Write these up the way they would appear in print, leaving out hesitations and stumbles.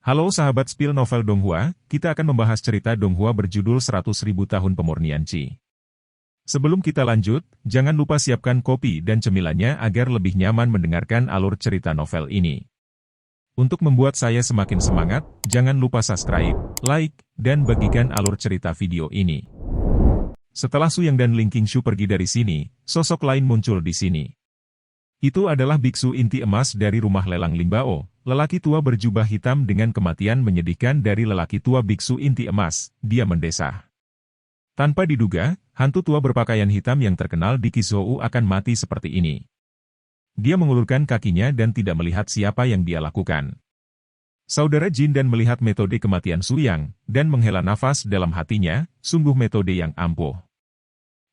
Halo sahabat spill novel Donghua, kita akan membahas cerita Donghua berjudul 100.000 tahun pemurnian Qi. Sebelum kita lanjut, jangan lupa siapkan kopi dan cemilannya agar lebih nyaman mendengarkan alur cerita novel ini. Untuk membuat saya semakin semangat, jangan lupa subscribe, like, dan bagikan alur cerita video ini. Setelah Su Yang dan Ling Qingshu pergi dari sini, sosok lain muncul di sini. Itu adalah biksu inti emas dari rumah lelang Limbao, lelaki tua berjubah hitam dengan kematian menyedihkan dari lelaki tua biksu inti emas, dia mendesah. Tanpa diduga, hantu tua berpakaian hitam yang terkenal di Qizhou akan mati seperti ini. Dia mengulurkan kakinya dan tidak melihat siapa yang dia lakukan. Saudara Jin dan melihat metode kematian Su Yang, dan menghela nafas dalam hatinya, sungguh metode yang ampuh.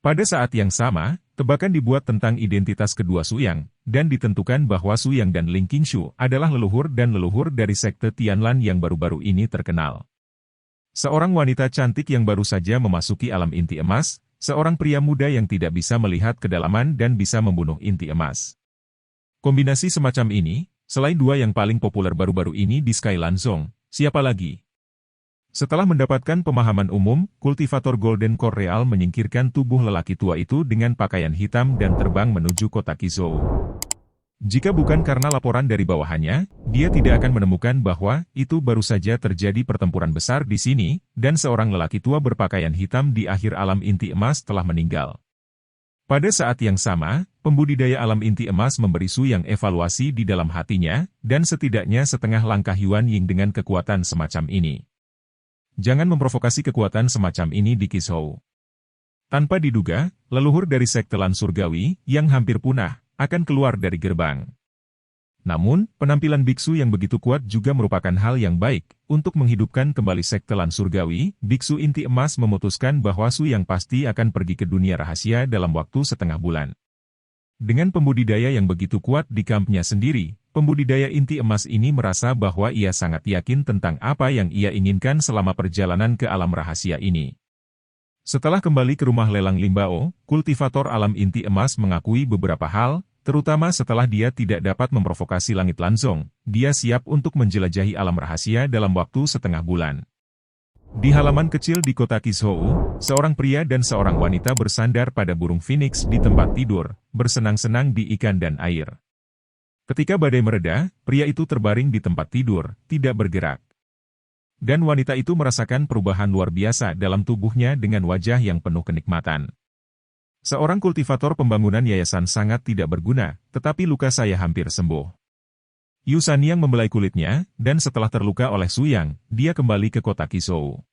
Pada saat yang sama, tebakan dibuat tentang identitas kedua Su Yang, dan ditentukan bahwa Su Yang dan Ling Qingshu adalah leluhur dan leluhur dari sekte Tianlan yang baru-baru ini terkenal. Seorang wanita cantik yang baru saja memasuki alam inti emas, seorang pria muda yang tidak bisa melihat kedalaman dan bisa membunuh inti emas. Kombinasi semacam ini, selain dua yang paling populer baru-baru ini di Skyland Zone, siapa lagi? Setelah mendapatkan pemahaman umum, kultivator Golden Core Real menyingkirkan tubuh lelaki tua itu dengan pakaian hitam dan terbang menuju kota Qizhou. Jika bukan karena laporan dari bawahannya, dia tidak akan menemukan bahwa itu baru saja terjadi pertempuran besar di sini, dan seorang lelaki tua berpakaian hitam di akhir alam inti emas telah meninggal. Pada saat yang sama, pembudidaya alam inti emas memberi Su Yang evaluasi di dalam hatinya, dan setidaknya setengah langkah Yuan Ying dengan kekuatan semacam ini. Jangan memprovokasi kekuatan semacam ini di Qizhou. Tanpa diduga, leluhur dari sekte Lan Surgawi, yang hampir punah, akan keluar dari gerbang. Namun, penampilan biksu yang begitu kuat juga merupakan hal yang baik. Untuk menghidupkan kembali sekte Lan Surgawi, biksu inti emas memutuskan bahwa Su Yang pasti akan pergi ke dunia rahasia dalam waktu setengah bulan. Dengan pembudidaya yang begitu kuat di kampnya sendiri, pembudidaya inti emas ini merasa bahwa ia sangat yakin tentang apa yang ia inginkan selama perjalanan ke alam rahasia ini. Setelah kembali ke rumah lelang Limbao, kultivator alam inti emas mengakui beberapa hal, terutama setelah dia tidak dapat memprovokasi langit Lanzong, dia siap untuk menjelajahi alam rahasia dalam waktu setengah bulan. Di halaman kecil di kota Qizhou, seorang pria dan seorang wanita bersandar pada burung phoenix di tempat tidur, bersenang-senang di ikan dan air. Ketika badai mereda, pria itu terbaring di tempat tidur, tidak bergerak. Dan wanita itu merasakan perubahan luar biasa dalam tubuhnya dengan wajah yang penuh kenikmatan. Seorang kultivator pembangunan yayasan sangat tidak berguna, tetapi luka saya hampir sembuh. Yu Sanyang membelai kulitnya, dan setelah terluka oleh Su Yang, dia kembali ke kota Qizhou.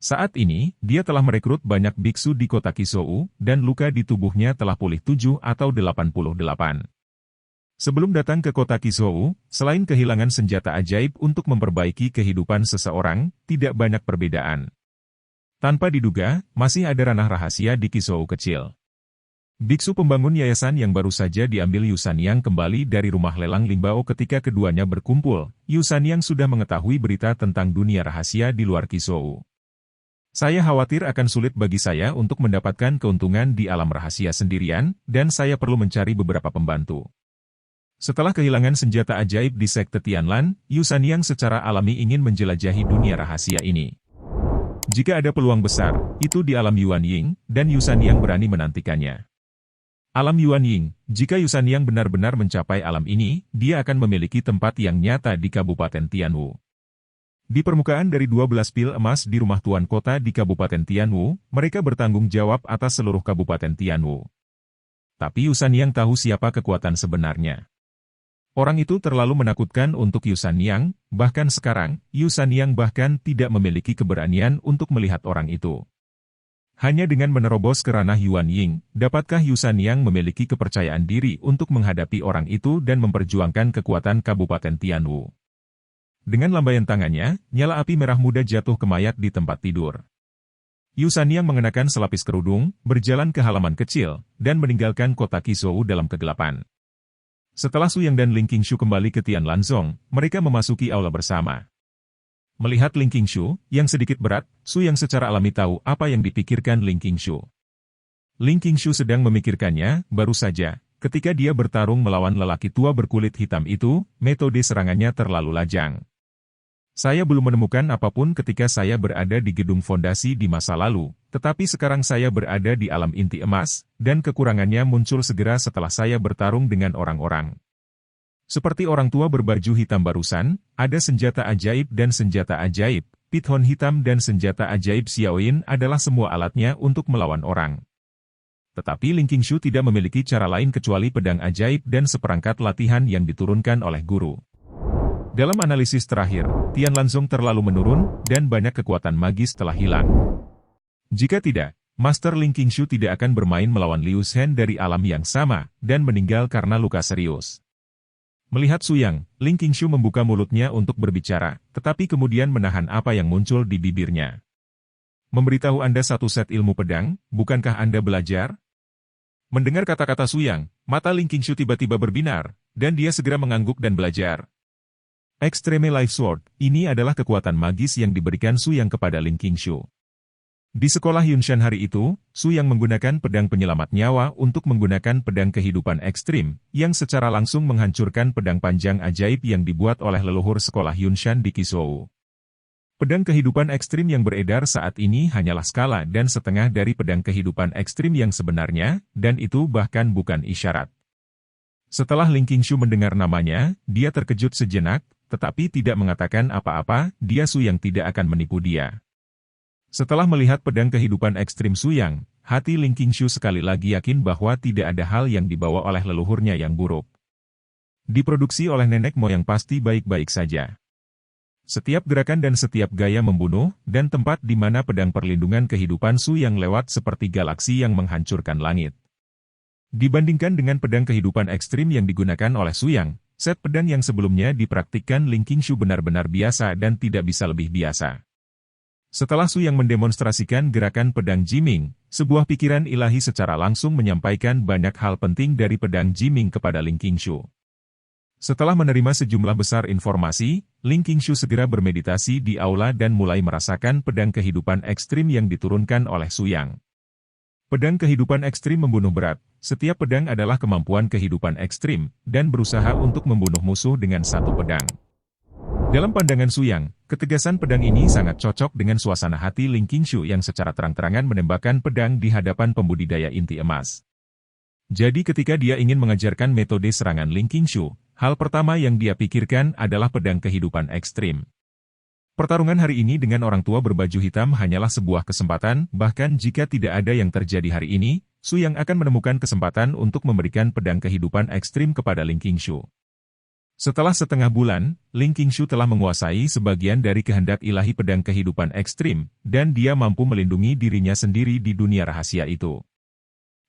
Saat ini, dia telah merekrut banyak biksu di kota Qizhou, dan luka di tubuhnya telah pulih 7 atau 88. Sebelum datang ke kota Qizhou, selain kehilangan senjata ajaib untuk memperbaiki kehidupan seseorang, tidak banyak perbedaan. Tanpa diduga, masih ada ranah rahasia di Qizhou kecil. Biksu pembangun yayasan yang baru saja diambil Yu Sanyang kembali dari rumah lelang Limbao ketika keduanya berkumpul. Yu Sanyang sudah mengetahui berita tentang dunia rahasia di luar Qizhou. Saya khawatir akan sulit bagi saya untuk mendapatkan keuntungan di alam rahasia sendirian, dan saya perlu mencari beberapa pembantu. Setelah kehilangan senjata ajaib di sekte Tianlan, Yu Sanyang secara alami ingin menjelajahi dunia rahasia ini. Jika ada peluang besar, itu di alam Yuan Ying, dan Yu Sanyang berani menantikannya. Alam Yuan Ying, jika Yu Sanyang benar-benar mencapai alam ini, dia akan memiliki tempat yang nyata di Kabupaten Tianwu. Di permukaan dari 12 pil emas di rumah tuan kota di Kabupaten Tianwu, mereka bertanggung jawab atas seluruh Kabupaten Tianwu. Tapi Yu Sanyang tahu siapa kekuatan sebenarnya. Orang itu terlalu menakutkan untuk Yu Sanyang, bahkan sekarang, Yu Sanyang bahkan tidak memiliki keberanian untuk melihat orang itu. Hanya dengan menerobos ke ranah Yuan Ying, dapatkah Yu Sanyang memiliki kepercayaan diri untuk menghadapi orang itu dan memperjuangkan kekuatan Kabupaten Tianwu. Dengan lambaian tangannya, nyala api merah muda jatuh ke mayat di tempat tidur. Yu Sanyang mengenakan selapis kerudung, berjalan ke halaman kecil, dan meninggalkan kota Qizhou dalam kegelapan. Setelah Su Yang dan Ling Qingshu kembali ke Tianlan Zone, mereka memasuki aula bersama. Melihat Ling Qingshu, yang sedikit berat, Su Yang secara alami tahu apa yang dipikirkan Ling Qingshu. Ling Qingshu sedang memikirkannya, baru saja, ketika dia bertarung melawan lelaki tua berkulit hitam itu, metode serangannya terlalu lajang. Saya belum menemukan apapun ketika saya berada di gedung fondasi di masa lalu, tetapi sekarang saya berada di alam inti emas, dan kekurangannya muncul segera setelah saya bertarung dengan orang-orang. Seperti orang tua berbaju hitam barusan, ada senjata ajaib dan senjata ajaib, pithon hitam dan senjata ajaib Xiaoyin adalah semua alatnya untuk melawan orang. Tetapi Ling Qingshu tidak memiliki cara lain kecuali pedang ajaib dan seperangkat latihan yang diturunkan oleh guru. Dalam analisis terakhir, Tian Lanzong terlalu menurun, dan banyak kekuatan magis telah hilang. Jika tidak, Master Ling Qingshu tidak akan bermain melawan Liu Shen dari alam yang sama, dan meninggal karena luka serius. Melihat Su Yang, Ling Qingshu membuka mulutnya untuk berbicara, tetapi kemudian menahan apa yang muncul di bibirnya. Memberitahu Anda satu set ilmu pedang, bukankah Anda belajar? Mendengar kata-kata Su Yang, mata Ling Qingshu tiba-tiba berbinar, dan dia segera mengangguk dan belajar. Extreme Life Sword, ini adalah kekuatan magis yang diberikan Su Yang kepada Ling Qingshu. Di sekolah Yunshan hari itu, Su Yang menggunakan pedang penyelamat nyawa untuk menggunakan pedang kehidupan ekstrim, yang secara langsung menghancurkan pedang panjang ajaib yang dibuat oleh leluhur sekolah Yunshan di Qizhou. Pedang kehidupan ekstrim yang beredar saat ini hanyalah skala dan setengah dari pedang kehidupan ekstrim yang sebenarnya, dan itu bahkan bukan isyarat. Setelah Ling Qingshu mendengar namanya, dia terkejut sejenak, tetapi tidak mengatakan apa-apa, dia Su Yang tidak akan menipu dia. Setelah melihat pedang kehidupan ekstrim Su Yang, hati Ling Qingshu sekali lagi yakin bahwa tidak ada hal yang dibawa oleh leluhurnya yang buruk. Diproduksi oleh nenek moyang pasti baik-baik saja. Setiap gerakan dan setiap gaya membunuh, dan tempat di mana pedang perlindungan kehidupan Su Yang lewat seperti galaksi yang menghancurkan langit. Dibandingkan dengan pedang kehidupan ekstrim yang digunakan oleh Su Yang, set pedang yang sebelumnya dipraktikkan Ling Qingshu benar-benar biasa dan tidak bisa lebih biasa. Setelah Su Yang mendemonstrasikan gerakan pedang Jiming, sebuah pikiran ilahi secara langsung menyampaikan banyak hal penting dari pedang Jiming kepada Ling Qingshu. Setelah menerima sejumlah besar informasi, Ling Qingshu segera bermeditasi di aula dan mulai merasakan pedang kehidupan ekstrim yang diturunkan oleh Su Yang. Pedang kehidupan ekstrim membunuh berat, setiap pedang adalah kemampuan kehidupan ekstrim, dan berusaha untuk membunuh musuh dengan satu pedang. Dalam pandangan Su Yang, ketegasan pedang ini sangat cocok dengan suasana hati Ling Qingshu yang secara terang-terangan menembakkan pedang di hadapan pembudidaya inti emas. Jadi ketika dia ingin mengajarkan metode serangan Ling Qingshu, hal pertama yang dia pikirkan adalah pedang kehidupan ekstrim. Pertarungan hari ini dengan orang tua berbaju hitam hanyalah sebuah kesempatan, bahkan jika tidak ada yang terjadi hari ini, Su Yang akan menemukan kesempatan untuk memberikan pedang kehidupan ekstrim kepada Ling Qingshu. Setelah setengah bulan, Ling Qingshu telah menguasai sebagian dari kehendak ilahi pedang kehidupan ekstrim, dan dia mampu melindungi dirinya sendiri di dunia rahasia itu.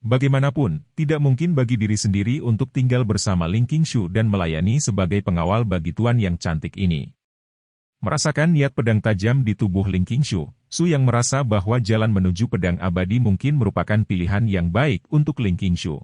Bagaimanapun, tidak mungkin bagi diri sendiri untuk tinggal bersama Ling Qingshu dan melayani sebagai pengawal bagi tuan yang cantik ini. Merasakan niat pedang tajam di tubuh Ling Qingshu, Su Yang merasa bahwa jalan menuju pedang abadi mungkin merupakan pilihan yang baik untuk Ling Qingshu.